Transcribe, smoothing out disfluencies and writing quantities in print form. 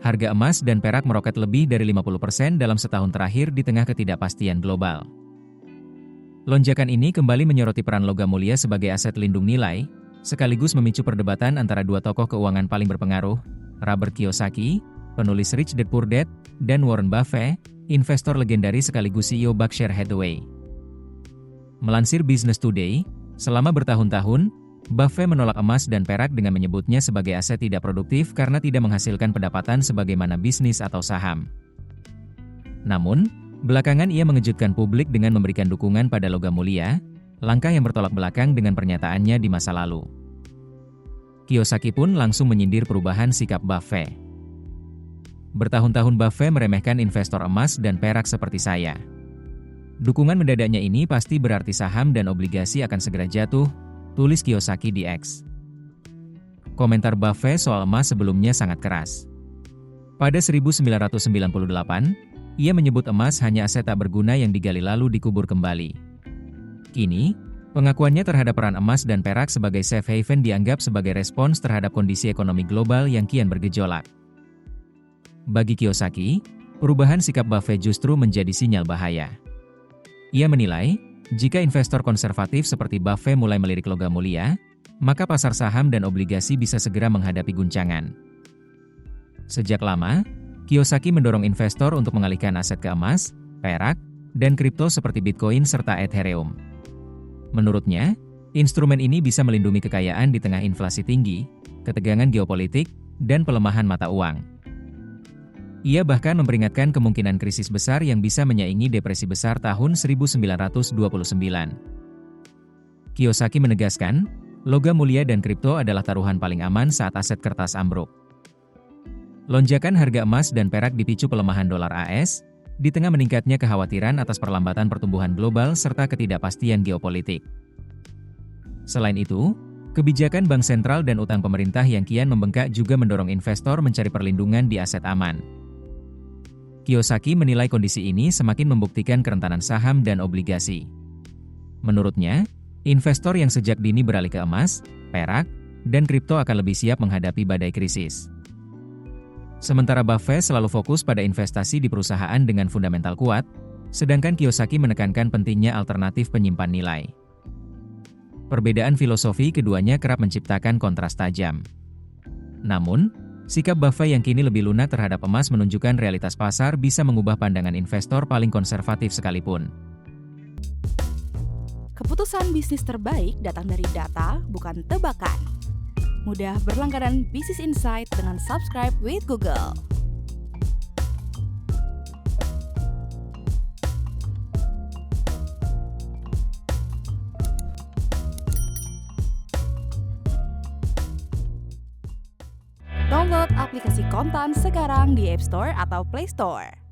Harga emas dan perak meroket lebih dari 50% dalam setahun terakhir di tengah ketidakpastian global. Lonjakan ini kembali menyoroti peran logam mulia sebagai aset lindung nilai, sekaligus memicu perdebatan antara dua tokoh keuangan paling berpengaruh, Robert Kiyosaki, penulis Rich Dad Poor Dad, dan Warren Buffett, investor legendaris sekaligus CEO Berkshire Hathaway. Melansir Business Today, selama bertahun-tahun, Buffett menolak emas dan perak dengan menyebutnya sebagai aset tidak produktif karena tidak menghasilkan pendapatan sebagaimana bisnis atau saham. Namun, belakangan ia mengejutkan publik dengan memberikan dukungan pada logam mulia, langkah yang bertolak belakang dengan pernyataannya di masa lalu. Kiyosaki pun langsung menyindir perubahan sikap Buffett. Bertahun-tahun Buffett meremehkan investor emas dan perak seperti saya. Dukungan mendadaknya ini pasti berarti saham dan obligasi akan segera jatuh, tulis Kiyosaki di X. Komentar Buffett soal emas sebelumnya sangat keras. Pada 1998, ia menyebut emas hanya aset tak berguna yang digali lalu dikubur kembali. Kini, pengakuannya terhadap peran emas dan perak sebagai safe haven dianggap sebagai respons terhadap kondisi ekonomi global yang kian bergejolak. Bagi Kiyosaki, perubahan sikap Buffett justru menjadi sinyal bahaya. Ia menilai, jika investor konservatif seperti Buffett mulai melirik logam mulia, maka pasar saham dan obligasi bisa segera menghadapi guncangan. Sejak lama, Kiyosaki mendorong investor untuk mengalihkan aset ke emas, perak, dan kripto seperti Bitcoin serta Ethereum. Menurutnya, instrumen ini bisa melindungi kekayaan di tengah inflasi tinggi, ketegangan geopolitik, dan pelemahan mata uang. Ia bahkan memperingatkan kemungkinan krisis besar yang bisa menyaingi depresi besar tahun 1929. Kiyosaki menegaskan, logam mulia dan kripto adalah taruhan paling aman saat aset kertas ambruk. Lonjakan harga emas dan perak dipicu pelemahan dolar AS, di tengah meningkatnya kekhawatiran atas perlambatan pertumbuhan global serta ketidakpastian geopolitik. Selain itu, kebijakan bank sentral dan utang pemerintah yang kian membengkak juga mendorong investor mencari perlindungan di aset aman. Kiyosaki menilai kondisi ini semakin membuktikan kerentanan saham dan obligasi. Menurutnya, investor yang sejak dini beralih ke emas, perak, dan kripto akan lebih siap menghadapi badai krisis. Sementara Buffett selalu fokus pada investasi di perusahaan dengan fundamental kuat, sedangkan Kiyosaki menekankan pentingnya alternatif penyimpan nilai. Perbedaan filosofi keduanya kerap menciptakan kontras tajam. Namun, sikap Buffett yang kini lebih lunak terhadap emas menunjukkan realitas pasar bisa mengubah pandangan investor paling konservatif sekalipun. Keputusan bisnis terbaik datang dari data, bukan tebakan. Mudah berlangganan Business Insight dengan subscribe with Google. Download aplikasi Kontan sekarang di App Store atau Play Store.